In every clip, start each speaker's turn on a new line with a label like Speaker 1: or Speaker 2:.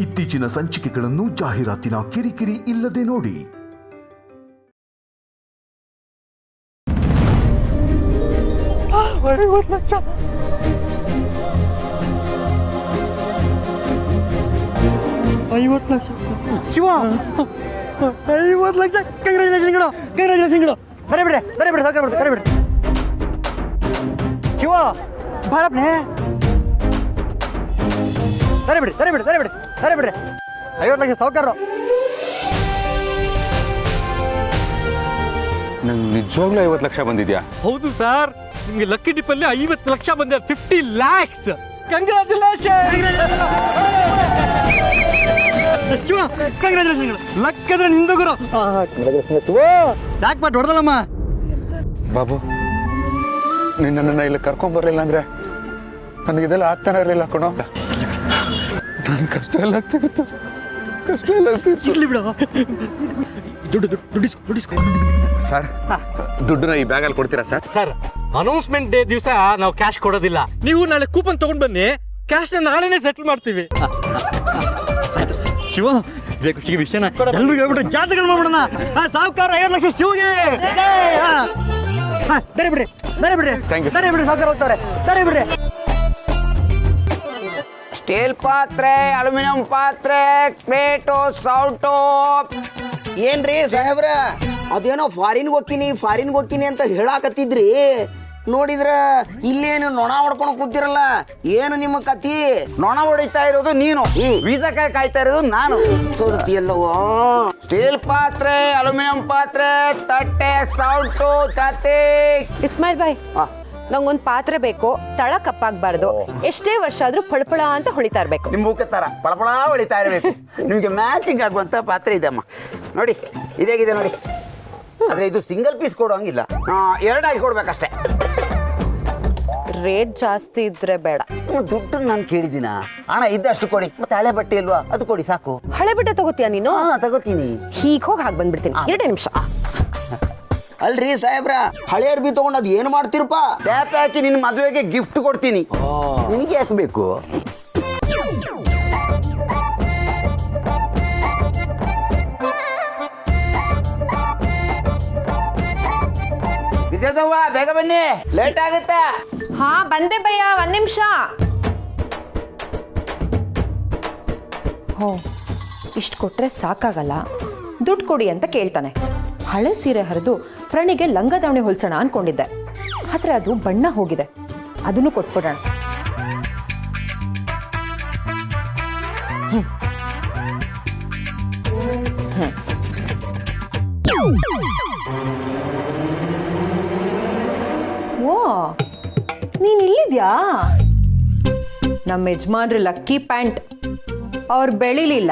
Speaker 1: ಇತ್ತೀಚಿನ ಸಂಚಿಕೆಗಳನ್ನು ಜಾಹೀರಾತಿನ ಕಿರಿಕಿರಿ ಇಲ್ಲದೆ ನೋಡಿ.
Speaker 2: ಶಿವ 50 ಲಕ್ಷ. ಕಂಗ್ರಾಚುಲೇಷನ್ಗಳು. ಬರೇ ಬಿಡ್ರಿ ಸಾಕ ಬರೇ ಬಿಡ್ರಿ ಶಿವ ಬಾಳಪ್ನೆ. ಬರೇ ಬಿಡ್ರಿ 50 ಲಕ್ಷ ಸಾವುಕಾರರು.
Speaker 3: ನಂಗೆ ನಿಜವಾಗ್ಲೂ 50 ಲಕ್ಷ ಬಂದಿದ್ಯಾ?
Speaker 4: ಹೌದು ಸರ್, ನಿಮ್ಗೆ ಲಕ್ಕಿ ಡಿಪ್ ಅಲ್ಲಿ 50 ಲಕ್ಷ ಬಂದಿದೆ. 50 lakhs. ಕಂಗ್ರಾಚುಲೇಷನ್.
Speaker 2: ಲಕ್ಕದ್ರೆ ನಿಂದು ಗುರು. ಜಾಕ್ ಪಾಟ್ ಹೊಡೆದಲ್ಲಮ್ಮ.
Speaker 3: ಬಾಬು, ನಿನ್ನನ್ನು ಇಲ್ಲಿ ಕರ್ಕೊಂಡ್ಬರ್ಲಿಲ್ಲ ಅಂದ್ರೆ ನನಗಿದೆಲ್ಲ ಆಗ್ತಾನೆ ಇರಲಿಲ್ಲ ಕಣೋ. ನನ್ನ ಕಷ್ಟ ಎಲ್ಲ ತಿರ್ತು.
Speaker 2: ಇರ್ಲಿ ಬಿಡು. ದುಡ್ಡಿಸ್ಕೊ.
Speaker 3: ಸರ್, ದುಡ್ಡನ್ನ ಈ ಬ್ಯಾಗಲ್ಲಿ ಕೊಡ್ತೀರಾ ಸರ್?
Speaker 4: ಸರ್, ಅನೌನ್ಸ್ಮೆಂಟ್ ಡೇ ದಿವಸ ನಾವು ಕ್ಯಾಶ್ ಕೊಡೋದಿಲ್ಲ. ನೀವು ನಾಳೆ ಕೂಪನ್ ತಗೊಂಡ್ ಬನ್ನಿ, ಕ್ಯಾಶ್ ನ ನಾಳೆನೇ ಸೆಟ್ಲ್ ಮಾಡ್ತೀವಿ.
Speaker 2: ಶಿವ, ಇದೇ ಖುಷಿಗೆ ವಿಷಯನ ಎಲ್ರಿಗೂ ಹೇಳ್ಬಿಟ್ಟು ಜಾತ್ರೆಗಳು ಮಾಡ್ಬಿಡೋಣ. ಸಾವುಕಾರ 50 ಲಕ್ಷ ಶಿವಗೆ. ಬರೇ ಬಿಡ್ರಿ. ಸಾವುಕಾರ ಹೋಗ್ತಾರೆ. ಬರೇ ಬಿಡ್ರಿ.
Speaker 5: ಸ್ಟೀಲ್ ಪಾತ್ರೆ, ಅಲ್ಯೂಮಿನಿಯಂ ಪಾತ್ರೆ, ಪ್ಲೇಟು, ಸೌಟು.
Speaker 6: ಏನ್ರಿ ಸಾಹೇಬ್ರ, ಅದೇನೋ ಫಾರಿನ್ಗೆ ಹೋಗ್ತೀನಿ ಅಂತ ಹೇಳಾಕತ್ತಿದ್ರಿ. ನೋಡಿದ್ರ ಇಲ್ಲೇನು ನೊಣ ಹೊಡ್ಕೊಂಡು ಕೂತಿರಲ್ಲ, ಏನು ನಿಮ್ಮ ಕತಿ?
Speaker 5: ನೊಣ ಹೊಡಿತಾ ಇರೋದು ನೀನು, ವೀಸಾಕಾಯಿ ಕಾಯ್ತಾ ಇರೋದು ನಾನು.
Speaker 6: ಸೋದತಿ ಎಲ್ಲವೋ.
Speaker 5: ಸ್ಟೀಲ್ ಪಾತ್ರೆ, ಅಲ್ಯೂಮಿನಿಯಂ ಪಾತ್ರೆ, ತಟ್ಟೆ, ಸೌಟು, ತಟ್ಟೆ.
Speaker 7: ಇಸ್ಮಾಯಿಲ್ ಬಾಯ್, ನಂಗೊಂದು ಪಾತ್ರೆ ಬೇಕು. ತಳ ಕಪ್ಪಾಗಬಾರ್ದು. ಎಷ್ಟೇ ವರ್ಷ ಆದ್ರೂ ಪಳಪಳ ಅಂತ ಹೊಳಿತಾ ಇರ್ಬೇಕು.
Speaker 5: ನಿಮ್ಮ ಮುಖ ತರ ಪಳಪಳ ಹೊಳಿತಾ ಇರಬೇಕು. ನಿಮಗೆ ಮ್ಯಾಚಿಂಗ್ ಆಗುವಂತ ಪಾತ್ರೆ ಇದೆಮ್ಮ. ನೋಡಿ, ಇದೇಗಿದೆ ನೋಡಿ. ಆದ್ರೆ ಇದು ಸಿಂಗಲ್ ಪೀಸ್ ಕೊಡೋಂಗಿಲ್ಲ, 2 ಆಗಿ ಕೊಡ್ಬೇಕಷ್ಟೇ.
Speaker 7: ರೇಟ್ ಜಾಸ್ತಿ ಇದ್ರೆ ಬೇಡ.
Speaker 5: ದುಡ್ಡು ನಾನು ಕೇಳಿದಿನ, ಹಣ ಇದ್ದಷ್ಟು ಕೊಡಿ. ಮತ್ತೆ ಹಳೆ ಬಟ್ಟೆ ಇಲ್ವಾ, ಅದು ಕೊಡಿ ಸಾಕು.
Speaker 7: ಹಳೆ ಬಟ್ಟೆ ತಗೋತೀಯ ನೀನು?
Speaker 5: ತಗೋತೀನಿ.
Speaker 7: ಹೀಗೆ ಹೋಗಿ ಹಾಗೆ ಬಂದ್ಬಿಡ್ತೀನಿ. 2 ನಿಮಿಷ.
Speaker 6: ಅಲ್ರಿ ಸಾಹೇಬ್ರ, ಹಳೆ ಅರ್ಬಿ ತಗೊಂಡ್ ಅದ್ ಏನ್ ಮಾಡ್ತಿರಪ್ಪ?
Speaker 5: ಟ್ಯಾಪ್ ಹಾಕಿ ನಿನ್ನ ಮದುವೆಗೆ ಗಿಫ್ಟ್ ಕೊಡ್ತೀನಿ. ನಿನಗೆ ಯಾಕೆ ಬೇಕು? ವಿಜಯದವ್ವ, ಬೇಗ ಬನ್ನಿ, ಲೇಟ್ ಆಗುತ್ತೆ.
Speaker 7: ಹಾ ಬಂದೆ ಭಯ್ಯ, 1 ನಿಮಿಷ. ಹೋ, ಇಷ್ಟು ಕೊಟ್ರೆ ಸಾಕಾಗಲ್ಲ, ದುಡ್ಡು ಕೊಡಿ ಅಂತ ಕೇಳ್ತಾನೆ. ಹಳೆ ಸೀರೆ ಹರಿದು ಪ್ರಣಿಗೆ ಲಂಗ ದಾವಣಿ ಹೊಲ್ಸೋಣ ಅನ್ಕೊಂಡಿದ್ದೆ, ಆದ್ರೆ ಅದು ಬಣ್ಣ ಹೋಗಿದೆ. ಅದನ್ನು ಕೊಟ್ಬಿಡೋಣ. ಓ, ನೀನ್ ಇಲ್ಲಿದ್ಯಾ? ನಮ್ಮ ಯಜಮಾನ್ರ ಲಕ್ಕಿ ಪ್ಯಾಂಟ್. ಅವ್ರು ಬೆಳಿಲಿಲ್ಲ,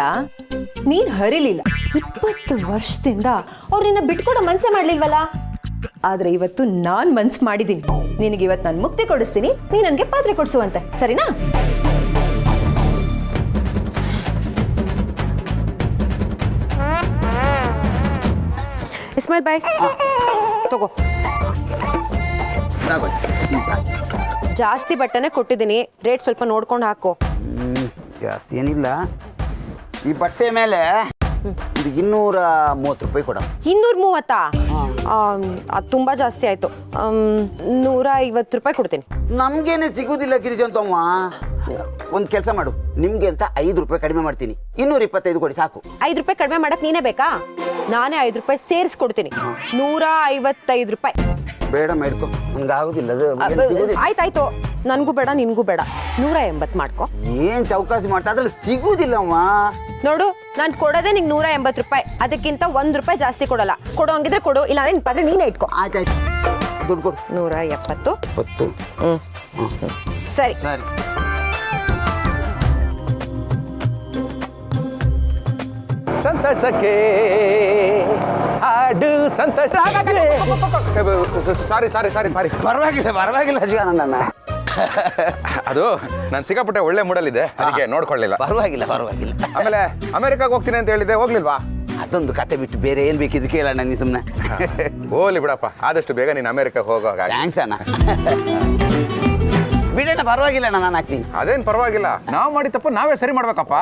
Speaker 7: ನೀನ್ ಹರಿಲಿಲ್ಲ. 20 ವರ್ಷದಿಂದ ಅವ್ರು ನಿನ್ನ ಬಿಟ್ಕೊಡೋ ಮನ್ಸೆ ಮಾಡ್ಲಿಲ್ವಲ್ಲ. ಆದ್ರೆ ಇವತ್ತು ನಾನ್ ಮನ್ಸು ಮಾಡಿದ್ದೀನಿ. ನಿನಗೆ ಇವತ್ತು ನಾನು ಮುಕ್ತಿ ಕೊಡಿಸ್ತೀನಿ, ನೀ ನನಗೆ ಪಾತ್ರೆ ಕೊಡಿಸುವಂತೆ, ಸರಿನಾ? ಇಸ್ಮಾಯಿಲ್ ಬಾಯ್, ತಗೋ. ಜಾಸ್ತಿ ಬಟ್ಟೆನೆ ಕೊಟ್ಟಿದ್ದೀನಿ, ರೇಟ್ ಸ್ವಲ್ಪ ನೋಡ್ಕೊಂಡು ಹಾಕೋ.
Speaker 5: ಜಾಸ್ತಿ ಏನಿಲ್ಲ. ಈ ಬಟ್ಟೆ ಮೇಲೆ ಇದು 230 ರೂಪಾಯಿ ಕೊಡ.
Speaker 7: 230? ಅದು ತುಂಬಾ ಜಾಸ್ತಿ ಆಯ್ತು. 150 ರೂಪಾಯಿ ಕೊಡ್ತೀನಿ.
Speaker 5: ನಮ್ಗೇನೆ ಸಿಗುದಿಲ್ಲ ಗಿರಿಜಂತಮ್ಮ. ಒಂದ್ ಕೆಲಸ ಮಾಡು, ನಿಮ್ಗೆ ಅಂತ 5 ರೂಪಾಯಿ ಕಡಿಮೆ ಮಾಡ್ತೀನಿ. 225 ಕೊಡಿ ಸಾಕು.
Speaker 7: 5 ರೂಪಾಯಿ ಕಡಿಮೆ ಮಾಡಕ್ ನೀನೇ ಬೇಕಾ? ನಾನೇ 5 ರೂಪಾಯಿ ಸೇರಿಸ್ಕೊಡ್ತೀನಿ. 155 ರೂಪಾಯಿ.
Speaker 5: ಬೇಡ ಮೇಡ್ಕೊ, ನನ್ಗೆ ಆಗುದಿಲ್ಲ ಅದು.
Speaker 7: ಆಯ್ತಾಯ್ತು, ನನ್ಗೂ ಬೇಡ ನಿನ್ಗೂ ಬೇಡ. 180 ಮಾಡ್ಕೊ.
Speaker 5: ಏನ್ ಚೌಕಾಸಿ ಮಾಡ್ತಾ ಅದ್ರಲ್ಲಿ ಸಿಗುದಿಲ್ಲಮ್ಮ.
Speaker 7: ನೋಡು, ನಾನ್ ಕೊಡೋದೇ ನಿಂಗೆ 180 ರೂಪಾಯಿ. ಅದಕ್ಕಿಂತ 1 ರೂಪಾಯಿ ಜಾಸ್ತಿ ಕೊಡಲ್ಲ. ಕೊಡೋ ಹಂಗಿದ್ರೆ ಕೊಡು, ಇಲ್ಲ ನಿನ್ ಪಾತ್ರೆ ನೀನೇ ಇಟ್ಕೊ.
Speaker 5: ಆಯ್ತಾಯ್ತು, ದುಡ್ಡು ಕೊಡು.
Speaker 7: 170.
Speaker 5: 10.
Speaker 7: ಸರಿ
Speaker 5: ಸರಿ.
Speaker 3: ಸಂತಸಕ್ಕೆ ಹಾಡು ಸಂತಸ. ಸಾರಿ
Speaker 5: ಪರವಾಗಿಲ್ಲ ಶಿವಾನಂದಣ್ಣ.
Speaker 3: ಅದು ನಾನು ಸಿಕ್ಕಾಪಟ್ಟೆ ಒಳ್ಳೆ ಮೂಡಲ್ಲಿದೆ, ಅದಕ್ಕೆ ನೋಡ್ಕೊಳ್ಳಿಲ್ಲ.
Speaker 5: ಪರವಾಗಿಲ್ಲ.
Speaker 3: ಆಮೇಲೆ ಅಮೆರಿಕಾಗೆ ಹೋಗ್ತೀನಿ ಅಂತ ಹೇಳಿದ್ದೆ, ಹೋಗ್ಲಿಲ್ವಾ?
Speaker 5: ಅದೊಂದು ಕತೆ ಬಿಟ್ಟು ಬೇರೆ ಏನ್ ಬೇಕಿದ್ದು ಕೇಳೋಣ ನೀ ಸುಮ್ಮನೆ.
Speaker 3: ಹೋಗ್ಲಿ ಬಿಡಪ್ಪ, ಆದಷ್ಟು ಬೇಗ ನೀನು ಅಮೆರಿಕಾಗೆ ಹೋಗುವಾಗ.
Speaker 5: ಥ್ಯಾಂಕ್ಸ್ ಅಣ್ಣ. ಬಿಡೋಣ, ಪರವಾಗಿಲ್ಲ ಅಣ್ಣ, ನಾನು ಹಾಕ್ತೀನಿ.
Speaker 3: ಅದೇನು ಪರವಾಗಿಲ್ಲ, ನಾವು ಮಾಡಿ ತಪ್ಪು ನಾವೇ ಸರಿ ಮಾಡ್ಬೇಕಪ್ಪ.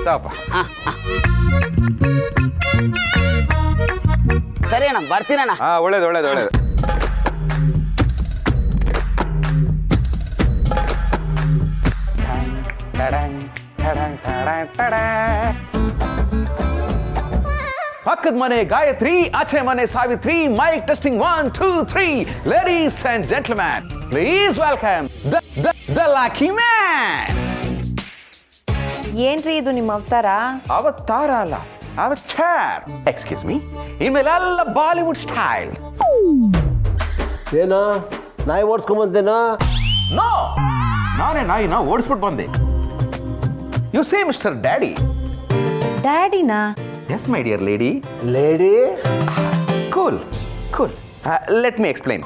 Speaker 3: ಸಾಪ
Speaker 5: ಸರಿ ಅಣ್ಣ, ಬರ್ತೀನಣ್ಣ.
Speaker 3: ಹಾ, ಒಳ್ಳೇದು ಒಳ್ಳೇದು ಒಳ್ಳೇದು. ಪಕ್ಕದ ಮನೆ ಗಾಯತ್ರಿ, ಆಚೆ ಮನೆ Savitri. Mike testing 1 2 3. Ladies and gentleman, please welcome the lucky man.
Speaker 7: ಏನ್ರಿ ಇದು ನಿಮ್ಮ ಅವತಾರ?
Speaker 3: ಅವತಾರ ಅಲ್ಲ, ಅವತಾರ್. ಎಕ್ಸ್ಕ್ಯೂಸ್ ಮೀ, ಇನ್ಮೇಲೆಲ್ಲ ಬಾಲಿವುಡ್ ಸ್ಟೈಲ್.
Speaker 8: ಏನೋ ನಾಯಿ ಓಡಿಸ್ಕೊಂಬಂತೇನೋ?
Speaker 3: ನೋ, ನಾನೇ ನಾಯಿನ ಓಡಿಸ್ಬಿಟ್ಟು ಬಂದೆ. You say mister daddy.
Speaker 7: ಡ್ಯಾಡಿನಾ?
Speaker 3: Yes my dear lady.
Speaker 8: Lady
Speaker 3: cool cool. Let me explain.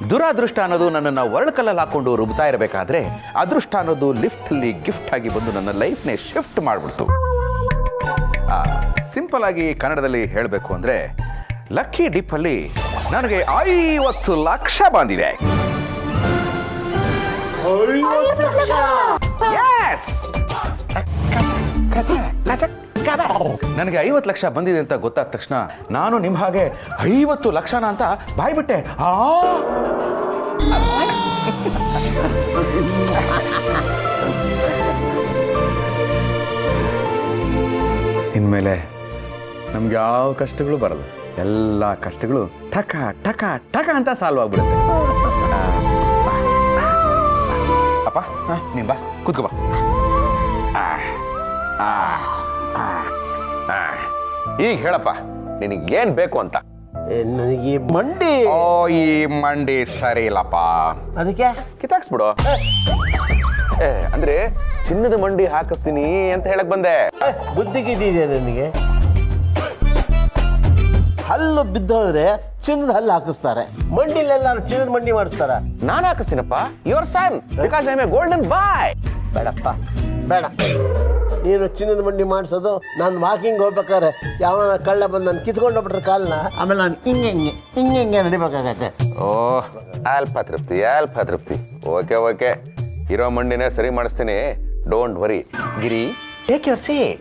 Speaker 3: ದುರಾದೃಷ್ಟ ಅನ್ನೋದು ನನ್ನನ್ನು ವರ್ಲ್ಕಲ್ಲಲ್ಲಿ ಹಾಕೊಂಡು ರುಬ್ತಾ ಇರಬೇಕಾದ್ರೆ, ಅದೃಷ್ಟ ಅನ್ನೋದು ಲಿಫ್ಟಲ್ಲಿ ಗಿಫ್ಟ್ ಆಗಿ ಬಂದು ನನ್ನ ಲೈಫ್ನೇ ಶಿಫ್ಟ್ ಮಾಡಿಬಿಡ್ತು. ಸಿಂಪಲ್ ಆಗಿ ಕನ್ನಡದಲ್ಲಿ ಹೇಳಬೇಕು ಅಂದರೆ, ಲಕ್ಕಿ ಡಿಪ್ಪಲ್ಲಿ ನನಗೆ 50 ಲಕ್ಷ ಬಂದಿದೆ. ನನಗೆ 50 ಲಕ್ಷ ಬಂದಿದೆ ಅಂತ ಗೊತ್ತಾದ ತಕ್ಷಣ ನಾನು ನಿಮ್ಮ ಹಾಗೆ 50 ಲಕ್ಷನ ಅಂತ ಬಾಯ್ಬಿಟ್ಟೆ. ಇನ್ಮೇಲೆ ನಮ್ಗೆ ಯಾವ ಕಷ್ಟಗಳು ಬರಲ್ಲ. ಎಲ್ಲ ಕಷ್ಟಗಳು ಟಕ ಟಕ ಟಕ ಅಂತ ಸಾಲ್ವ್ ಆಗ್ಬಿಡುತ್ತೆ. ಅಪ್ಪ, ನೀನ್ ಬಾ, ಕೂತ್ಕೋ ಬಾ. ಈಗ ಹೇಳಪ್ಪ, ನಿನಗೇನ್ ಬೇಕು ಅಂತ.
Speaker 8: ನನಗೆ ಮಂಡಿ.
Speaker 3: ಓ, ಈ ಮಂಡಿ ಸರಿ ಇಲ್ಲಪ್ಪ,
Speaker 8: ಅದಕ್ಕೆ
Speaker 3: ಕಿತ್ತಾಕ್ಸ್ಬಿಡು. ಅಂದ್ರೆ ಚಿನ್ನದ ಮಂಡಿ ಹಾಕಿಸ್ತೀನಿ ಅಂತ ಹೇಳಕ್ ಬಂದೆ.
Speaker 8: ಬುದ್ಧಿ ಗಿದ್ದಿದೆ ನನಗೆ. ಹಲ್ಲು ಬಿದ್ದೋದ್ರೆ ಚಿನ್ನದ ಹಲ್ಲು ಹಾಕಿಸ್ತಾರೆ, ಮಂಡಿಲೆಲ್ಲಾರು ಚಿನ್ನದ ಮಂಡಿ ಮಾಡಿಸ್ತಾರ.
Speaker 3: ನಾನು ಹಾಕಿಸ್ತೀನಪ್ಪ, your son, because I am a golden boy.
Speaker 8: ಬೇಡಪ್ಪ ಬೇಡ, ನೀನು ಚಿನ್ನದ ಮಂಡಿ ಮಾಡಿಸೋದು ನಾನು ವಾಕಿಂಗ್ ಹೋಗ್ಬೇಕಾದ್ರೆ ಯಾವನ ಕಳ್ಳ ಬಂದು ನಾನು ಕಿತ್ಕೊಂಡು ಹೋಗ್ಬಿಟ್ರೆ ಕಾಲನ್ನ, ಆಮೇಲೆ ನಾನು ಹಿಂಗೆ ನಡಿಬೇಕಾಗತ್ತೆ.
Speaker 3: ಓ, ಅಲ್ಪ ತೃಪ್ತಿ, ಅಲ್ಪ ತೃಪ್ತಿ. ಓಕೆ ಓಕೆ, ಇರೋ ಮಂಡಿನೇ ಸರಿ ಮಾಡಿಸ್ತೀನಿ, don't worry. Giri, take your seat.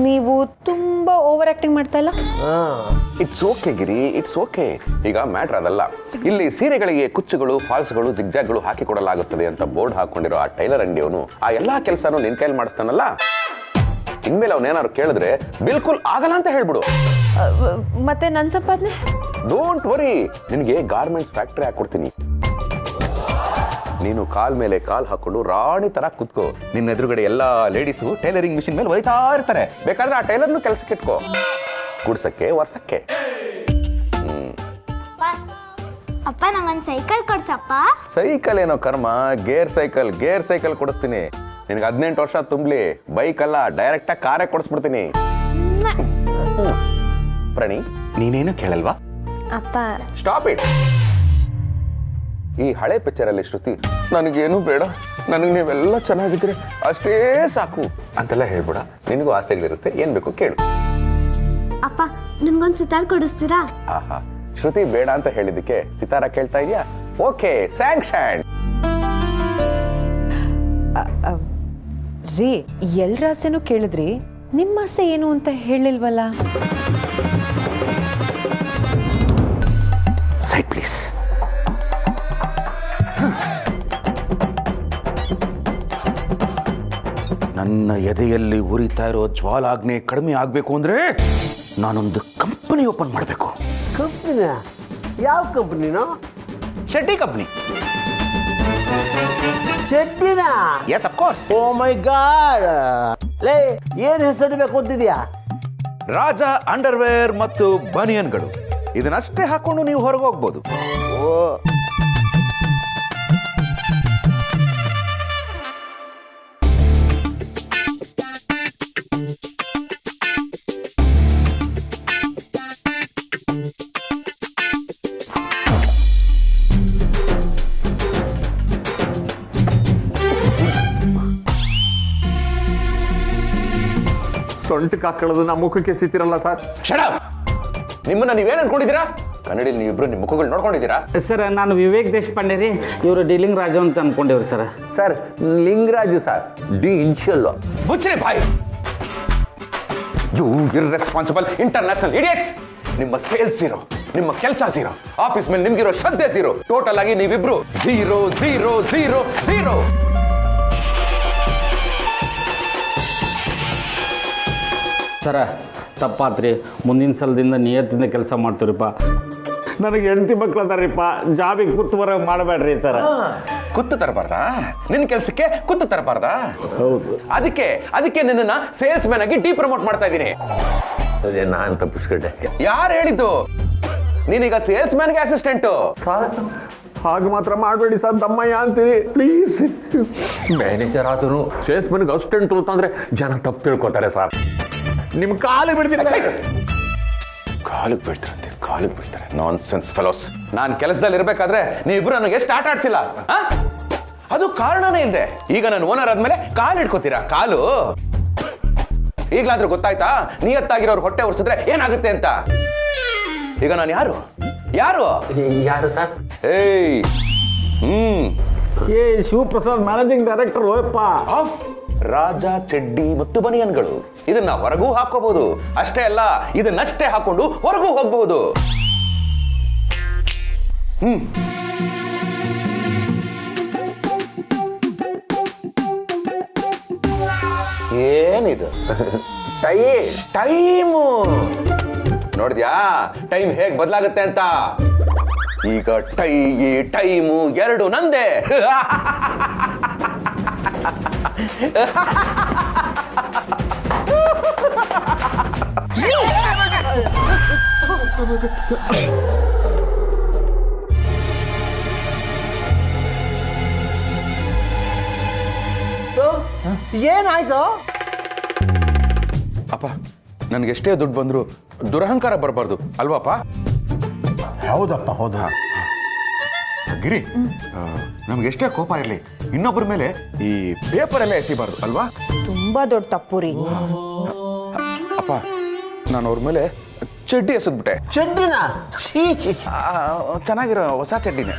Speaker 7: ನೀವು ತುಂಬಾ ಓವರ್ ಆಕ್ಟಿಂಗ್ ಮಾಡ್ತಾ ಇಲ್ಲ?
Speaker 3: It's okay Giri, it's okay. ಈಗ ಮ್ಯಾಟ್ರ್ ಅದಲ್ಲ. ಇಲ್ಲಿ ಸೀರೆಗಳಿಗೆ ಕುಚ್ಚುಗಳು, ಫಾಲ್ಸ್ಗಳು, ಜಿಗ್ಜಾಗ್ಗಳು ಹಾಕಿ ಕೊಡಲಾಗುತ್ತದೆ ಅಂತ ಬೋರ್ಡ್ ಹಾಕೊಂಡಿರೋ ಆ ಟೈಲರ್ ಅಂಗಡಿಯವನು ಆ ಎಲ್ಲಾ ಕೆಲಸನೂ ನಿನ್ ಕೈಲಿ ಮಾಡಿಸ್ತಾನಲ್ಲ. ಇನ್ಮೇಲೆ ಅವನೇನಾದ್ರು ಕೇಳಿದ್ರೆ ಬಿಲ್ಕುಲ್ ಆಗಲ್ಲ ಅಂತ ಹೇಳ್ಬಿಡು.
Speaker 7: ಮತ್ತೆ ನನ್ನ ಸಂಪಾದನೆ?
Speaker 3: ಡೋಂಟ್ ವರಿ, ನಿನಗೆ ಗಾರ್ಮೆಂಟ್ಸ್ ಫ್ಯಾಕ್ಟ್ರಿ ಹಾಕೊಡ್ತೀನಿ. ನೀನು ಕಾಲ್ ಮೇಲೆ ಕಾಲ್ ಹಾಕೊಂಡು ರಾಣಿ ತರ ಕುತ್ಕೋ. ನಿನ್ನ ಎದುರುಗಡೆ ಎಲ್ಲಾ ಲೇಡೀಸು ಟೈಲರಿಂಗ್ ಮಿಷಿನ್ ಮೇಲೆ ಒಯ್ತಾ ಇರ್ತಾರೆ. ಬೇಕಾದ್ರೆ ಆ ಟೈಲರ್ನು ಕೆಲಸಕ್ಕೆ ಇಟ್ಕೋ, ಗುಡ್ಸಕ್ಕೆ ವರ್ಷಕ್ಕೆ.
Speaker 9: ಅಪ್ಪ, ನಂಗೊಂದು ಸೈಕಲ್ ಕೊಡ್ಸಪ್ಪ.
Speaker 3: ಸೈಕಲ್ ಏನೋ ಕರ್ಮ, ಗೇರ್ ಸೈಕಲ್ ಕೊಡಿಸ್ತೀನಿ. ನಿನಗೆ 18 ವರ್ಷ ತುಂಬಲಿ, ಬೈಕ್ ಅಲ್ಲ, ಡೈರೆಕ್ಟ್ ಆಗಿ ಕಾರೇ ಕೊಡಿಸ್ಬಿಡ್ತೀನಿ. ಪ್ರಣಿ, ನೀನೇನು ಕೇಳಲ್ವಾ?
Speaker 7: ಅಪ್ಪ,
Speaker 3: ಸ್ಟಾಪ್ ಇಟ್. ಈ ಹಳೆ ಪಿಕ್ಚರ್ ಅಲ್ಲಿ ಶ್ರುತಿ, ನನಗೇನು ಬೇಡ, ನನಗೆ ನೀವೆಲ್ಲ ಚೆನ್ನಾಗಿದ್ರೆ ಅಷ್ಟೇ ಸಾಕು ಅಂತೆಲ್ಲ ಹೇಳ್ಬೇಡ. ನಿನಗೂ ಆಸೆಗಳಿರುತ್ತೆ, ಏನ್ ಬೇಕು ಕೇಳು.
Speaker 9: ಅಪ್ಪ, ನಂಗೊಂದು ಸಿತಾರ್ ಕೊಡಿಸ್ತೀರಾ?
Speaker 3: ಆಹಾ, ಶ್ರುತಿ ಬೇಡ ಅಂತ ಹೇಳಿದ್ದಕ್ಕೆ ಸಿತಾರ ಕೇಳ್ತಾ ಇದೆಯಾ? Okay, sanction.
Speaker 7: ರೀ, ಎಲ್ರ ಆಸೆನೂ ಕೇಳಿದ್ರಿ, ನಿಮ್ಮ ಆಸೆ ಏನು ಅಂತ ಹೇಳಿಲ್ವಲ್ಲ?
Speaker 3: Side please. ನನ್ನ ಎದೆಯಲ್ಲಿ ಉರಿತಾ ಇರೋ ಜ್ವಾಲಾಗ್ನೆ ಕಡಿಮೆ ಆಗ್ಬೇಕು ಅಂದ್ರೆ ನಾನೊಂದು ಕಂಪನಿ ಓಪನ್ ಮಾಡಬೇಕು.
Speaker 8: ಕಂಪ್ನಿನ? ಯಾವ ಕಂಪ್ನಿನೋ?
Speaker 3: ಶೆಟ್ಟಿ ಕಂಪನಿ.
Speaker 8: ಶೆಟ್ಟಿನ?
Speaker 3: Yes, of course.
Speaker 8: Oh my god. ಲೇ, ಏನ್ ಹೆಸರಿಡಬೇಕು ಅಂತಿದ್ಯಾ?
Speaker 3: ರಾಜ ಅಂಡರ್ವೇರ್ ಮತ್ತು ಬನಿಯನ್ಗಳು, ಇದನ್ನಷ್ಟೇ ಹಾಕೊಂಡು ನೀವು ಹೊರಗೆ ಹೋಗ್ಬೋದು.
Speaker 8: ಓ,
Speaker 10: ಸೊಂಟಕ್ಕೆ ಹಾಕೊಳ್ಳೋದು ನಮ್ಮ ಮುಖಕ್ಕೆ ಸಿತ್ತಿರಲ್ಲ ಸರ್.
Speaker 3: Shut up! ನಿಮ್ಮನ್ನ ನೀವೇನ್ ಅನ್ಕೊಂಡಿದ್ದೀರಾ? ಕನ್ನಡಿಲಿ ನೀವಿಬ್ರು ನಿಮ್ಮ ಮುಖಗಳು ನೋಡ್ಕೊಂಡಿದ್ದೀರಾ?
Speaker 10: ಸರ್ ನಾನು ವಿವೇಕ್ ದೇಶಪಾಂಡೆ ರೀ, ಇವರು ಡಿಲಿಂಗ್ ರಾಜು ಅಂತ ಅನ್ಕೊಂಡಿವ್ರಿ sir.
Speaker 3: Sir Lingaraju sir, D initial. ಮುಚ್ಚ್ರಿ ಬಾಯ್, ಯು ಇರ್ರೆಸ್ಪಾನ್ಸಿಬಲ್ ಇಂಟರ್ನ್ಯಾಷನಲ್ ಇಡಿಯಟ್ಸ್. ನಿಮ್ಮ ಸೇಲ್ಸ್ ಝೀರೋ, ನಿಮ್ಮ ಕೆಲಸ ಝೀರೋ, ಆಫೀಸ್ ಮೇಲೆ ನಿಮ್ಗಿರೋ ಶ್ರದ್ಧೆ ಝೀರೋ. ಟೋಟಲ್ ಆಗಿ ನೀವಿಬ್ರು ಝೀರೋ ಝೀರೋ ಝೀರೋ ಝೀರೋ.
Speaker 10: ಸರ ತಪ್ಪಾತ್ರಿ, ಮುಂದಿನ ಸಲದಿಂದ ನಿಯತ್ತಿಂದ ಕೆಲಸ ಮಾಡ್ತೀರಿಪ್ಪ. ನನಗೆ ಹೆಂಡತಿ ಮಕ್ಳು ಅದಾರಿಪ್ಪ, ಜಾಬಿಗೆ ಕುತ್ತು ಬರೋ ಮಾಡಬೇಡ್ರಿ ಸರ.
Speaker 3: ಕುತ್ತು ತರಬಾರ್ದಾ? ನಿನ್ನ ಕೆಲಸಕ್ಕೆ ಕುತ್ತು ತರಬಾರ್ದಾ?
Speaker 10: ಹೌದು.
Speaker 3: ಅದಕ್ಕೆ ನಿನ್ನ ಸೇಲ್ಸ್ ಮ್ಯಾನ್ ಆಗಿ ಪ್ರಮೋಟ್ ಮಾಡ್ತಾ ಇದ್ದೀನಿ.
Speaker 8: ನಾನು ತಪ್ಪಿಸ್ಕೊಂಡೆ.
Speaker 3: ಯಾರು ಹೇಳಿದ್ದು? ನೀನೀಗ ಸೇಲ್ಸ್ ಮ್ಯಾನ್ಗೆ ಅಸಿಸ್ಟೆಂಟು.
Speaker 8: ಹಾಗೆ ಮಾತ್ರ ಮಾಡಬೇಡಿ ಸರ್, ದಮ್ಮಯ್ಯ ಅಂತೀರಿ ಪ್ಲೀಸ್. ಮ್ಯಾನೇಜರ್ ಆದರೂ ಸೇಲ್ಸ್ ಮ್ಯಾನ್ಗೆ ಅಸಿಸ್ಟೆಂಟು ಅಂತಂದ್ರೆ ಜನ ತಪ್ಪು ತಿಳ್ಕೊತಾರೆ ಸರ್. ನಿಮ್ಮ ಕಾಲಿಗೆ ಬಿಡ್ತೀನಿ.
Speaker 3: ಕಾಲಿಗೆ ಬೀಳ್ತಾರೆ ನಾನ್ ಸೆನ್ಸ್ ಫೆಲೋಸ್. ನಾನು ಕೆಲಸದಲ್ಲಿ ಇರ್ಬೇಕಾದ್ರೆ ನೀವಿಬ್ರು ನನಗೆ ಎಷ್ಟು ಆಟ ಆಡ್ಸಿಲ್ಲ, ಅದು ಕಾರಣನೇ ಇಲ್ಲದೆ. ಈಗ ನಾನು ಓನರ್ ಆದ್ಮೇಲೆ ಕಾಲು ಹಿಡ್ಕೋತೀರಾ? ಕಾಲು ಈಗಲಾದ್ರೂ ಗೊತ್ತಾಯ್ತಾ ನಿಯತ್ತಾಗಿರೋರು ಹೊಟ್ಟೆ ಉರ್ಸಿದ್ರೆ ಏನಾಗುತ್ತೆ ಅಂತ? ಈಗ ನಾನು ಯಾರು
Speaker 8: ಯಾರು ಸರ್?
Speaker 3: ಏಯ್
Speaker 10: ಶಿವಪ್ರಸಾದ್ ಮ್ಯಾನೇಜಿಂಗ್ ಡೈರೆಕ್ಟರ್ ಓಯಪ್ಪ
Speaker 3: ಆಫ್ ರಾಜ ಚಡ್ಡಿ ಮತ್ತು ಬನಿಯನ್ಗಳು. ಇದನ್ನ ಹೊರಗೂ ಹಾಕೋಬಹುದು, ಅಷ್ಟೇ ಅಲ್ಲ ಇದನ್ನಷ್ಟೇ ಹಾಕೊಂಡು ಹೊರಗೂ ಹೋಗಬಹುದು. ಏನಿದು? ಟೈಮು ನೋಡಿದ್ಯಾ? ಟೈಮ್ ಹೇಗ್ ಬದಲಾಗುತ್ತೆ ಅಂತ. ಈಗ ಟೈಮು ಎರಡು ನಂದೆ.
Speaker 8: ಏನಾಯ್ತು?
Speaker 3: ಅಪ್ಪ, ನನ್ಗೆಷ್ಟೇ ದುಡ್ಡು ಬಂದ್ರು ದುರಹಂಕಾರ ಬರಬಾರ್ದು ಅಲ್ವಾಪ್ಪ?
Speaker 8: ಹೌದಪ್ಪ, ಹೌದು.
Speaker 3: ಗಿರಿ, ನಮ್ಗೆಷ್ಟೇ ಕೋಪ ಇರಲಿ ಇನ್ನೊಬ್ಬರ ಮೇಲೆ ಈ ಪೇಪರ್ ಎಲ್ಲ ಎಸಿಬಾರ್ದು ಅಲ್ವಾ?
Speaker 7: ತುಂಬಾ ದೊಡ್ಡ ತಪ್ಪು ರೀ.
Speaker 3: ಅಪ್ಪ, ನಾನು ಅವ್ರ ಮೇಲೆ ಚಡ್ಡಿ ಎಸೆದ್ಬಿಟ್ಟೆ.
Speaker 8: ಚಡ್ಡಿನ?
Speaker 3: ಚೆನ್ನಾಗಿರೋ ಹೊಸ ಚಡ್ಡಿನೇ.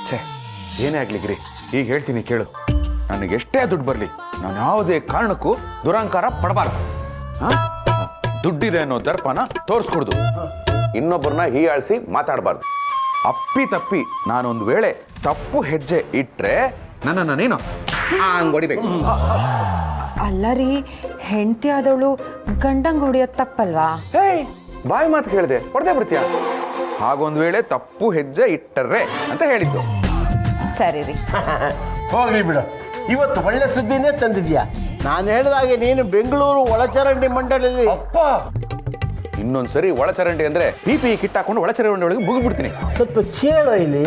Speaker 3: ಛೇ, ಏನೇ ಆಗ್ಲಿ ಗಿರಿ, ಈಗ ಹೇಳ್ತೀನಿ ಕೇಳು. ನನಗೆ ಎಷ್ಟೇ ದುಡ್ಡು ಬರಲಿ ನಾನು ಯಾವುದೇ ಕಾರಣಕ್ಕೂ ದುರಹಂಕಾರ ಪಡಬಾರ್ದು. ದುಡ್ಡಿದೆ ಅನ್ನೋ ದರ್ಪನ ತೋರಿಸ್ಕೊಡ್ದು, ಇನ್ನೊಬ್ಬರನ್ನ ಹೀಯಾಳಿಸಿ ಮಾತಾಡಬಾರ್ದು. ಅಪ್ಪಿ ತಪ್ಪಿ ನಾನೊಂದು ವೇಳೆ ತಪ್ಪು ಹೆಜ್ಜೆ ಇಟ್ರೆ ನನ್ನನ್ನು ನೀನು ಹೊಡಿಬೇಕು.
Speaker 7: ಅಲ್ಲ ರೀ, ಹೆಂಡತಿ ಆದವಳು ಗಂಡಂಗ್ ಹೊಡಿಯೋದು ತಪ್ಪಲ್ವಾ?
Speaker 3: ಹೇಯ್, ಬಾಯಿ ಮಾತು ಕೇಳಿದೆ ಹೊಡೆದೇ ಬಿಡ್ತೀಯ. ಹಾಗೊಂದು ವೇಳೆ ತಪ್ಪು ಹೆಜ್ಜೆ ಇಟ್ಟರೆ ಅಂತ ಹೇಳಿದ್ದು.
Speaker 7: ಸರಿ ರೀ,
Speaker 8: ಹೋಗ್ಲಿ ಬಿಡು, ಇವತ್ತು ಒಳ್ಳೆ ಸುದ್ದಿನೇ ತಂದಿದ್ಯಾ. ನಾನು ಹೇಳಿದಾಗೆ ನೀನು ಬೆಂಗಳೂರು ಒಳಚರಂಡಿ ಮಂಡಳಿಯಲ್ಲಿ.
Speaker 3: ಅಪ್ಪ, ಇನ್ನೊಂದ್ಸರಿ ಒಳಚರಂಡಿ ಅಂದ್ರೆ PPE ಕಿಟ್ ಹಾಕೊಂಡು ಒಳಚರಂಡಿ ಒಳಗೆ ಮುಗಿಬಿಡ್ತೀನಿ.
Speaker 8: ಸ್ವಲ್ಪ ಕೇಳೋ ಇಲ್ಲಿ.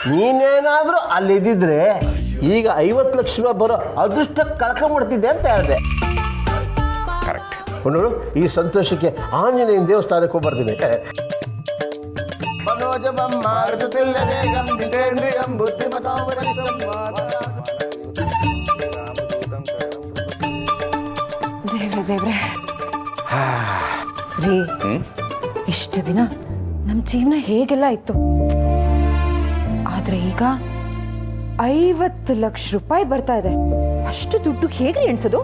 Speaker 8: ನೀನೇನಾದ್ರೂ ಅಲ್ಲಿದ್ದಿದ್ರೆ ಈಗ 50 ಲಕ್ಷ ರೂಪಾಯಿ ಬರೋ ಅದೃಷ್ಟ ಕಳ್ಕೊಂಡ್ಬಿಡ್ತಿದ್ದೆ ಅಂತ ಹೇಳಿದೆ.
Speaker 3: ಕರೆಕ್ಟ್.
Speaker 8: ನೋಡು, ಈ ಸಂತೋಷಕ್ಕೆ ಆಂಜನೇಯನ ದೇವಸ್ಥಾನಕ್ಕೆ ಹೋಗ್ಬರ್ತೀನಿ.
Speaker 7: ದೇವ್ರೆ ರೀ, ಇಷ್ಟು ದಿನ ನಮ್ಮ ಜೀವನ ಹೇಗೆಲ್ಲ ಇತ್ತು, ಆದ್ರೆ ಈಗ 50 ಲಕ್ಷ ರೂಪಾಯಿ ಬರ್ತಾ ಇದೆ. ಅಷ್ಟು ದುಡ್ಡು ಹೇಗೆ ಎಣಿಸೋದು?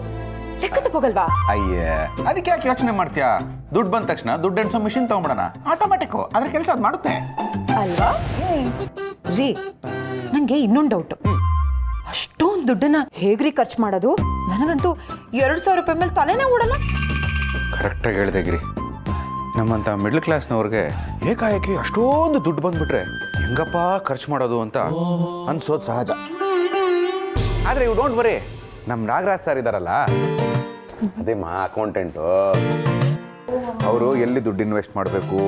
Speaker 7: ಲೆಕ್ಕ ತಪ್ಪೋಗಲ್ವಾ?
Speaker 3: ಅಯ್ಯ, ಅದಕ್ಕೆ ಯಾಕೆ ಯೋಚನೆ ಮಾಡ್ತೀಯಾ? ದುಡ್ಡು ಬಂದ ತಕ್ಷಣ ದುಡ್ಡು ಎಣಿಸೋ ಮಿಷಿನ್ ತಗೊಂಡ್ಬಿಡೋಣ, ಆಟೋಮ್ಯಾಟಿಕ್ ಅದ್ರ ಕೆಲಸ ಅದು ಮಾಡುತ್ತೆ
Speaker 7: ಅಲ್ವಾ? ರೀ, ನಂಗೆ ಇನ್ನೊಂದು ಡೌಟ್. ಅಷ್ಟೊಂದು ದುಡ್ಡನ್ನ ಹೇಗ್ರಿ ಖರ್ಚು ಮಾಡೋದು? ನನಗಂತೂ 2,000 ರೂಪಾಯಿ ಮೇಲೆ ತಲೆನೇ ಓಡಲ್ಲ.
Speaker 3: ಕರೆಕ್ಟಾಗಿ ಹೇಳಿದೆ ಗಿರಿ. ನಮ್ಮಂತ ಮಿಡ್ಲ್ ಕ್ಲಾಸ್ನವ್ರಿಗೆ ಏಕಾಏಕಿ ಅಷ್ಟೊಂದು ದುಡ್ಡು ಬಂದ್ಬಿಟ್ರೆ ಹೆಂಗಪ್ಪ ಖರ್ಚು ಮಾಡೋದು ಅಂತ ಅನ್ಸೋದು ಸಹಜ. ಆದ್ರೆ ಇವು ಡೋಂಟ್ ವರಿ, ನಮ್ಮ ನಾಗರಾಜ್ ಸರ್ ಇದಾರಲ್ಲ, ಅದೇ ಅಕೌಂಟೆಂಟು, ಅವರು ಎಲ್ಲಿ ದುಡ್ಡು ಇನ್ವೆಸ್ಟ್ ಮಾಡಬೇಕು,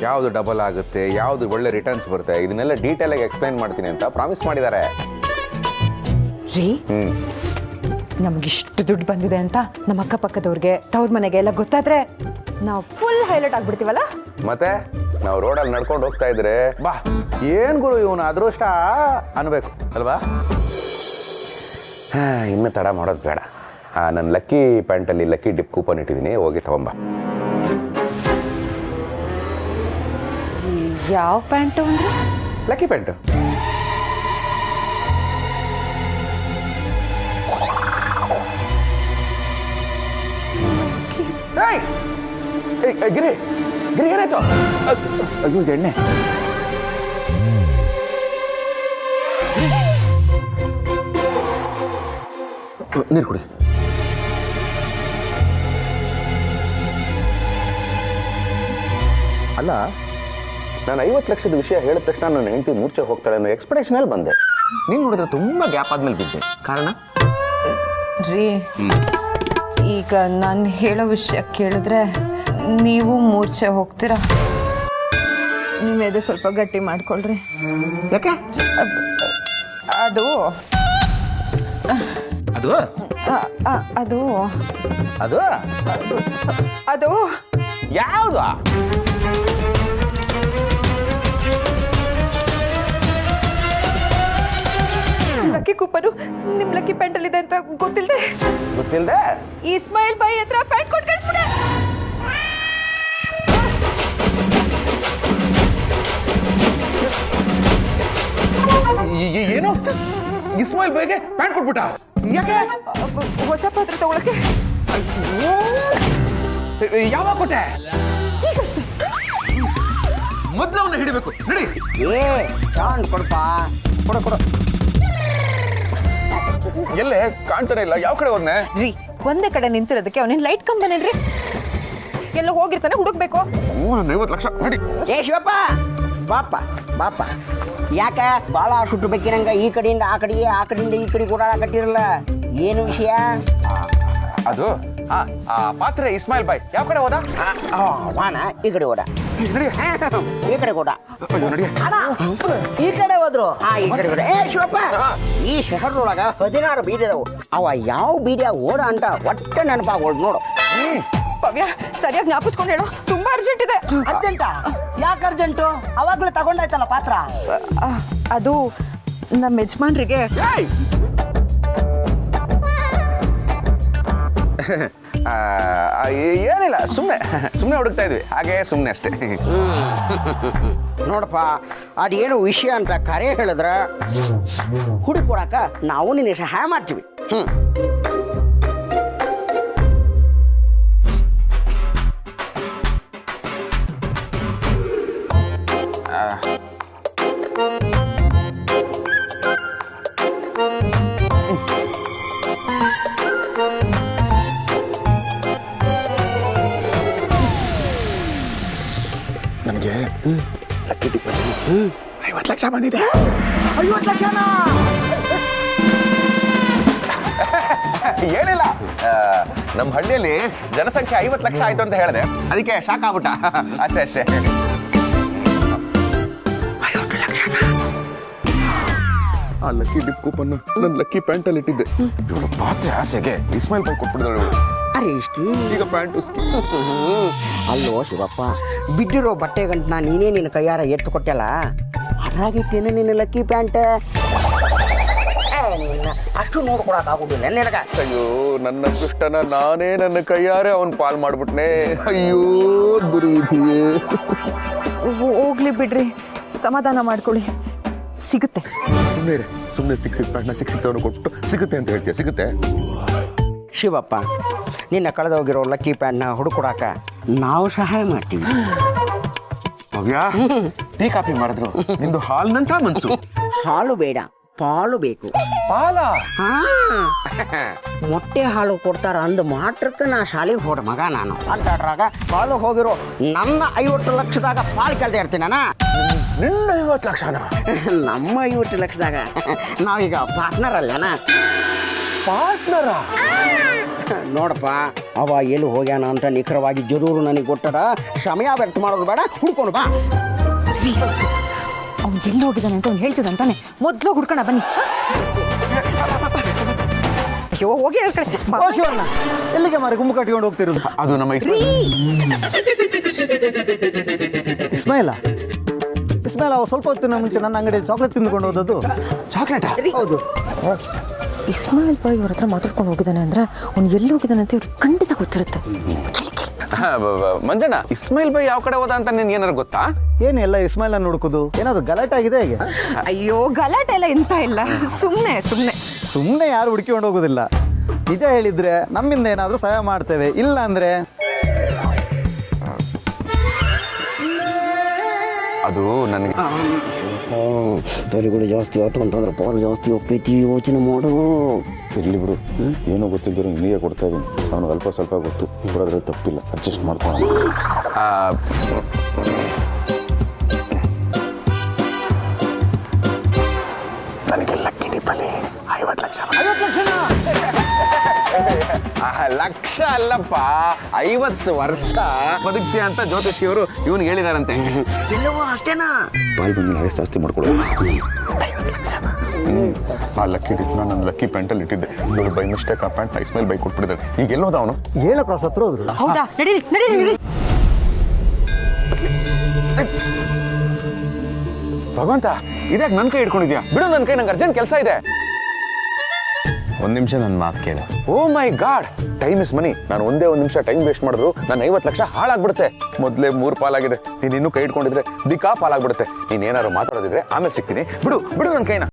Speaker 3: ಯಾವುದು ಡಬಲ್ ಆಗುತ್ತೆ, ಯಾವುದು ಒಳ್ಳೆ ರಿಟರ್ನ್ಸ್ ಬರುತ್ತೆ, ಇದನ್ನೆಲ್ಲ ಡೀಟೇಲ್ ಆಗಿ ಎಕ್ಸ್ಪ್ಲೈನ್ ಮಾಡ್ತೀನಿ ಅಂತ ಪ್ರಾಮಿಸ್ ಮಾಡಿದ್ದಾರೆ.
Speaker 7: ರೀ, ನಮ್ಗಿಷ್ಟು ದುಡ್ಡು ಬಂದಿದೆ ಅಂತ ನಮ್ಮ ಅಕ್ಕಪಕ್ಕದವ್ರಿಗೆ, ತವ್ರ ಮನೆಗೆ ಎಲ್ಲ ಗೊತ್ತಾದ್ರೆ ನಾವು ಫುಲ್ ಹೈಲೈಟ್ ಆಗ್ಬಿಡ್ತೀವಲ್ಲ.
Speaker 3: ಮತ್ತೆ ನಾವು ರೋಡಲ್ಲಿ ನಡ್ಕೊಂಡು ಹೋಗ್ತಾ ಇದ್ರೆ ಬಾ ಏನ್ ಗುರು ಇವನು ಅದೃಷ್ಟ ಅನ್ಬೇಕು ಅಲ್ವಾ? ಇನ್ನು ತಡ ಮಾಡೋದು ಬೇಡ. ನನ್ನ ಲಕ್ಕಿ ಪ್ಯಾಂಟಲ್ಲಿ ಲಕ್ಕಿ ಡಿಪ್ ಕೂಪನ್ ಇಟ್ಟಿದ್ದೀನಿ, ಹೋಗಿ ತಗೊಂಬ.
Speaker 7: ಯಾವ ಪ್ಯಾಂಟು ಅಂದ್ರೆ?
Speaker 3: Lucky pant. ಗಿರಿ ಗಿರಿ ಏನಾಯ್ತು? ಅಯ್ಯೋ ಎಣ್ಣೆ. ನೀರು ಕುಡಿ. ಅಲ್ಲ, ನಾನು 50 ಲಕ್ಷದ ವಿಷಯ ಹೇಳಿದ ತಕ್ಷಣ ನನ್ನ ಹೆಂಡತಿ ಮೂರ್ಛೆ ಹೋಗ್ತಾಳೆ ಅನ್ನೋ ಎಕ್ಸ್ಪೆಕ್ಟೇಷನಲ್ಲಿ ಬಂದೆ. ನೀನು ನೋಡಿದ್ರೆ ತುಂಬಾ ಗ್ಯಾಪ್ ಆದ್ಮೇಲೆ ಬಿದ್ದೆ. ಕಾರಣ?
Speaker 7: ರೀ, ಈಗ ನಾನು ಹೇಳೋ ವಿಷಯ ಕೇಳಿದ್ರೆ ನೀವು ಮೂರ್ಛೆ ಹೋಗ್ತೀರಾ? ನಿಮ್ಮ ಎದೆ ಸ್ವಲ್ಪ ಗಟ್ಟಿ ಮಾಡ್ಕೊಳ್ರಿ.
Speaker 3: ಯಾಕೆ?
Speaker 7: ಅದು
Speaker 3: ಅದು
Speaker 7: ಅದು
Speaker 3: ಅದು
Speaker 7: ಅದು
Speaker 3: ಯಾವುದು?
Speaker 7: ಲಕ್ಕಿ ಕೂಪನು ನಿಮ್ ಲಕ್ಕಿ ಪ್ಯಾಂಟಲ್ಲಿ ಇದೆ ಅಂತ ಗೊತ್ತಿಲ್ಲದೆ ಇಸ್ಮಾಯಿಲ್ ಬಾಯಿ ಹತ್ರ ಪ್ಯಾಂಟ್ ಕೊಟ್ಟು ಕಳಿಸ್ಬಿಡೆ.
Speaker 3: ಏನು? ಇಸ್ಮಾಯಿಲ್ ಬಾಯಿಗೆ ಪ್ಯಾಂಟ್ ಕೊಟ್ಬಿಟ್ಟ? ಯಾಕೆ?
Speaker 7: ಹೊಸ ಪಾತ್ರೆ ತಗೊಳಕ್ಕೆ.
Speaker 3: ಯಾವಾಗ ಕೊಟ್ಟೆ?
Speaker 7: ಈಗಷ್ಟೇ.
Speaker 3: ಮೊದ್ಲು ಅವನ್ನ ಹಿಡಿಬೇಕು. ನಡಿ.
Speaker 5: ಕೊಡಪ್ಪ, ಕೊಡ.
Speaker 3: ಎಲ್ಲೇ ಕಾಣ್ತಾನೆ ಇಲ್ಲ. ಯಾವ ಕಡೆ ಹೋದ್ನೆ?
Speaker 7: ರೀ, ಒಂದೇ ಕಡೆ ನಿಂತಿರೋದಕ್ಕೆ ಅವನೇನು ಲೈಟ್ ಕಂಬನೇನ್ರಿ? ಎಲ್ಲ ಹೋಗಿರ್ತಾನೆ, ಹುಡುಕ್ಬೇಕು.
Speaker 3: 50 ಲಕ್ಷ. ನಡಿ.
Speaker 5: ಏ ಶಿವಪ್ಪ, ಬಾಪ ಯಾಕೆ ಭಾಳ ಸುಟ್ಟು ಬೇಕಿನಂಗ ಈ ಕಡೆಯಿಂದ ಆ ಕಡೆಗೆ ಆ ಕಡೆಯಿಂದ ಈ ಕಡೆ ಕೂಡ ಕಟ್ಟಿರಲ್ಲ? ಏನು ವಿಷಯ?
Speaker 3: ಅದು ಆ ಪಾತ್ರೆ ಇಸ್ಮಾಯಿಲ್ ಬಾಯ್ ಯಾವ ಕಡೆ ಹೋದ?
Speaker 5: ವಾನ ಈ ಕಡೆ ಹೋದ. ಈ ಕಡೆ ಕೂಡ
Speaker 3: ನಡಿ.
Speaker 5: ಈ ಕಡೆ ಹೋದ್ರು. ಈ ಕಡೆ ಹೋದ. ಏ ಶಿವಪ್ಪ, ಈ ಶಹರ್ನೊಳಗ 16 ಬೀದಿ ಅದಾವು. ಅವ ಯಾವ ಬೀದಿಯಾಗ ಓಡ ಅಂತ ಒಟ್ಟೆ ನೆನಪಾಗೋದು ನೋಡು.
Speaker 7: ಪವ್ಯ, ಸರಿಯಾಗಿ ಜ್ಞಾಪಿಸ್ಕೊಂಡು ಹೇಳು, ತುಂಬಾ ಅರ್ಜೆಂಟ್ ಇದೆ.
Speaker 5: ಅರ್ಜೆಂಟಾ? ಯಾಕೆ ಅರ್ಜೆಂಟು? ಅವಾಗ್ಲೇ ತಗೊಂಡಾಯ್ತಲ್ಲ ಪಾತ್ರ.
Speaker 7: ಅದು ನಮ್ಮ ಯಜಮಾನ್ರಿಗೆ.
Speaker 3: ಏನಿಲ್ಲ, ಸುಮ್ಮನೆ ಹುಡುಕ್ತಾ ಇದ್ವಿ, ಹಾಗೆ ಸುಮ್ಮನೆ ಅಷ್ಟೇ.
Speaker 5: ನೋಡಪ್ಪ, ಅದೇನು ವಿಷಯ ಅಂತ ಕರೆ ಹೇಳಿದ್ರ ಹುಡುಕೊಡಕ ನಾವು ನಿನ್ನ ಸಹಾಯ ಮಾಡ್ತೀವಿ.
Speaker 3: ನನಗೆ ಲಕ್ಕಿ ಟಿಪ್ಪಲ್ಲಿ 50 ಲಕ್ಷ ಬಂದಿದೆ.
Speaker 5: 50 ಲಕ್ಷನಾ?
Speaker 3: ಏನಿಲ್ಲ, ನಮ್ಮ ಹಳ್ಳಿಯಲ್ಲಿ ಜನಸಂಖ್ಯೆ 50 ಲಕ್ಷ ಆಯ್ತು ಅಂತ ಹೇಳಿದೆ, ಅದಕ್ಕೆ ಶಾಕ್ ಆಗ್ಬಿಟ್ಟ. ಅಷ್ಟೇ. 50 ಲಕ್ಷ. ಆ ಲಕ್ಕಿ ಡಿಪ್ ಕೂಪನ್ ನನ್ನ ಲಕ್ಕಿ ಪ್ಯಾಂಟಲ್ಲಿ ಇಟ್ಟಿದ್ದೆ. ಇವಳು ಪಾತ್ರೆ ಆಸೆಗೆ ಇಸ್ಮಾಯಿಲ್ ಬಾಯ್ ಕೊಟ್ಬಿಡಿದಳು.
Speaker 5: ಅರೆ ಇಷ್ಟು
Speaker 3: ಈಗ ಪ್ಯಾಂಟು.
Speaker 5: ಅಲ್ಲೋ ಶಿವಪ್ಪ, ಬಿದ್ದಿರೋ ಬಟ್ಟೆ ಗಂಟನ ನೀನೇ ನಿನ್ನ ಕೈಯಾರ ಎತ್ತು ಕೊಟ್ಟಲ್ಲ, ಅದ್ರಾಗಿಟ್ಟೇನೆ ನಿನ್ನ ಲಕ್ಕಿ ಪ್ಯಾಂಟ್. ಅಷ್ಟು ನೋಡ್ಕೊಳಕ್ಕಾಗುದಿಲ್ಲ ನಿನಗ.
Speaker 3: ಅಯ್ಯೋ, ನನ್ನ ದುಷ್ಟನ ನಾನೇ ನನ್ನ ಕೈಯಾರೆ ಅವನ್ ಪಾಲ್ ಮಾಡ್ಬಿಟ್ನೆ. ಅಯ್ಯೋ ದುರ್ವಿಧಿಯೇ.
Speaker 7: ಹೋಗ್ಲಿ ಬಿಡ್ರಿ, ಸಮಾಧಾನ ಮಾಡ್ಕೊಳ್ಳಿ, ಸಿಗುತ್ತೆ.
Speaker 3: ಸುಮ್ಮನೆ ಸಿಕ್ಸಿದ ಪ್ಯಾಂಟ್ನ ಸಿಕ್ಸಿದ್ದವನು ಕೊಟ್ಟು ಸಿಗುತ್ತೆ ಅಂತ ಹೇಳ್ತೀಯ? ಸಿಗುತ್ತೆ.
Speaker 5: ಶಿವಪ್ಪ, ನಿನ್ನ ಕಳೆದೋಗಿರೋ ಲಕ್ಕಿ ಪ್ಯಾಂಟ್ನ ಹುಡುಕೊಡಾಕ ನಾವು ಸಹಾಯ ಮಾಡ್ತೀವಿ.
Speaker 3: ಭವ್ಯ, ಟೀ ಕಾಫಿ ಮಾಡಿದ್ರು, ನಿಂದು ಹಾಲ್ನಂತ ಮನ್ಸು.
Speaker 5: ಹಾಲು ಬೇಡ, ಪಾಲು ಬೇಕು.
Speaker 3: ಪಾಲ?
Speaker 5: ಮೊಟ್ಟೆ ಹಾಲು ಕೊಡ್ತಾರ ಅಂದ ಮಾತ್ರಕ್ಕೆ ನಾ ಶಾಲೆಗೆ ಹೋದ ಮಗ ನಾನು ಅಂತಾಡ್ರಾಗ ಕಳೆದು ಹೋಗಿರೋ ನನ್ನ 50 ಲಕ್ಷದಾಗ ಪಾಲು ಕೇಳ್ತಾ ಇರ್ತೀನಿ ನಾನು.
Speaker 3: ನಿನ್ನ 50 ಲಕ್ಷನ?
Speaker 5: ನಮ್ಮ 50 ಲಕ್ಷದಾಗ ನಾವೀಗ ಪಾರ್ಟ್ನರ್ ಅಲ್ಲನ?
Speaker 3: ಪಾರ್ಟ್ನರ?
Speaker 5: ನೋಡಪ್ಪ, ಅವ ಎಲ್ಲಿ ಹೋಗ್ಯಾನ ಅಂತ ನಿಖರವಾಗಿ ಜರೂರು ನನಗೆ ಕೊಟ್ಟಡ. ಸಮಯ ವ್ಯರ್ಥ ಮಾಡೋದು ಬೇಡ, ಹುಡ್ಕೊಂಡು ಬಾ.
Speaker 7: ಅವ್ನು ಎಲ್ಲಿ ಹೋಗಿದ್ದಾನೆ ಅಂತ ಅವ್ನು ಹೇಳ್ತಿದ್ದಂತಾನೆ, ಮೊದಲು ಹುಡ್ಕೋಣ ಬನ್ನಿ. ಅಯ್ಯೋ, ಹೋಗಿ
Speaker 2: ಶಿವಣ್ಣ, ಎಲ್ಲಿಗೆ ಮಾರಿ ಗುಂಬು ಕಟ್ಕೊಂಡು ಹೋಗ್ತಿರೋದು?
Speaker 3: ಅದು ನಮ್ಮ
Speaker 2: ಇಸ್ಮಾಯಿಲ ಅವ ಸ್ವಲ್ಪ ಹೊತ್ತಿನ ಮುಂಚೆ ನನ್ನ ಅಂಗಡಿ ಚಾಕ್ಲೇಟ್ ತಿಂದ್ಕೊಂಡು ಹೋದದ್ದು.
Speaker 3: ಚಾಕ್ಲೇಟಾ?
Speaker 2: ಹೌದು.
Speaker 7: ಇಸ್ಮಾಯಿಲ್ ಬಾಯ್ ಅವ್ರ ಹತ್ರ ಮಾತಾಡ್ಕೊಂಡು ಹೋಗಿದ್ದಾನೆ ಅಂದ್ರೆ ಅವ್ನು ಎಲ್ಲಿ ಹೋಗಿದ್ದಾನೆ ಅಂತ ಇವ್ರಿಗೆ ಖಂಡಿತ ಗೊತ್ತಿರುತ್ತೆ.
Speaker 3: ಮಂಜಣ್ಣ, ಇಸ್ಮಾಯಿಲ್ ಬೈ ಯಾವ ಕಡೆ ಹೋದ ಅಂತ ನಿನ್ ಏನಾರು ಗೊತ್ತಾ?
Speaker 2: ಏನು ಎಲ್ಲ ಇಸ್ಮಾಯಿಲ್ ಹುಡುಕುದು? ಏನಾದ್ರು ಗಲಾಟೆ ಆಗಿದೆ ಹೇಗೆ?
Speaker 7: ಅಯ್ಯೋ ಗಲಾಟೆ ಎಲ್ಲ ಎಂತ ಇಲ್ಲ, ಸುಮ್ಮನೆ ಸುಮ್ಮನೆ
Speaker 2: ಸುಮ್ಮನೆ ಯಾರು ಹುಡುಕಿಕೊಂಡು ಹೋಗೋದಿಲ್ಲ. ನಿಜ ಹೇಳಿದ್ರೆ ನಮ್ಮಿಂದ ಏನಾದರೂ ಸಹಾಯ ಮಾಡ್ತೇವೆ, ಇಲ್ಲ ಅಂದ್ರೆ
Speaker 3: ಅದು ನನಗೆ
Speaker 6: ತಲೆಗಳು ಜಾಸ್ತಿ ಆಯ್ತು ಅಂತಂದ್ರೆ ಪಾಲು ಜಾಸ್ತಿ ಹೋಗ್ತೈತಿ, ಯೋಚನೆ ಮಾಡು.
Speaker 11: ಇರ್ಲಿ ಬಿಡು, ಏನೋ ಗೊತ್ತಿಲ್ದಿರೋ ನಿನಗೆ ಕೊಡ್ತಾ ಇದ್ದೀನಿ. ಅವನಿಗೆ ಅಲ್ಪ ಸ್ವಲ್ಪ ಗೊತ್ತು, ಬರೋದ್ರಲ್ಲಿ ತಪ್ಪಿಲ್ಲ, ಅಡ್ಜಸ್ಟ್ ಮಾಡ್ಕೊಂಡು.
Speaker 3: ನನಗೆಲ್ಲ ಕಿಡಿಪಲಿ 50 ಲಕ್ಷ. ಲಕ್ಷ ಅಲ್ಲಪ್ಪ, 50 ವರ್ಷ ಬದುಕ್ತಿ ಅಂತ ಜ್ಯೋತಿಷಿಯವರು ಇವನಿಗೆ ಹೇಳಿದಾರಂತೆ.
Speaker 6: ಎಲ್ಲವೂ ಅಷ್ಟೇನಾ?
Speaker 11: ಬಾಯಿ ಬಂದು ಎಷ್ಟು ಜಾಸ್ತಿ ಮಾಡ್ಕೊಡೋದು. ಆ ಲಕ್ಕಿ ಡಿಪ್ನ ನನ್ನ ಲಕ್ಕಿ ಪ್ಯಾಂಟಲ್ಲಿ ಇಟ್ಟಿದ್ದೆ. ಇವಾಗ ಬೈ ಮಿಸ್ಟೇಕ್ ಆ ಪ್ಯಾಂಟ್ ಇಸ್ಮಾಯಿಲ್ ಬೈ ಕೊಟ್ಬಿಟ್ಟಿದ್ದಾರೆ. ಈಗ ಎಲ್ಲೋದ ಅವನು?
Speaker 2: ಹೇಳ ಕ್ರಾಸ್ ಹತ್ರ ಹೋದ್ರು.
Speaker 7: ಹೌದಾ? ನಡೀರಿ ನಡೀರಿ ನಡೀರಿ.
Speaker 3: ಭಗವಂತ, ಇದ್ಯಾಕೆ ನನ್ನ ಕೈ ಹಿಡ್ಕೊಂಡಿದ್ಯಾ? ಬಿಡು ನನ್ನ ಕೈ, ನಂಗೆ ಅರ್ಜೆಂಟ್ ಕೆಲಸ ಇದೆ. ಒಂದ್ ನಿಮಿಷ ನನ್ನ ಮಾತು ಕೇಳು. ಓ ಮೈ ಗಾಡ್, ಟೈಮ್ ಇಸ್ ಮನಿ. ನಾನು ಒಂದೇ ಒಂದು ನಿಮಿಷ ಟೈಮ್ ವೇಸ್ಟ್ ಮಾಡಿದ್ರು ನನ್ನ 50 ಲಕ್ಷ ಹಾಳಾಗ್ಬಿಡುತ್ತೆ. ಮೊದಲೇ 3 ಪಾಲಾಗಿದೆ, ನೀನು ಇನ್ನೂ ಕೈ ಇಟ್ಕೊಂಡಿದ್ರೆ ದಿಕ್ಕಾ ಪಾಲಾಗ್ಬಿಡುತ್ತೆ. ನೀನ್ ಏನಾದ್ರು ಮಾತಾಡೋದಿದ್ರೆ ಆಮೇಲೆ ಸಿಗ್ತೀನಿ. ಬಿಡು ಬಿಡು ನನ್ನ ಕೈನ.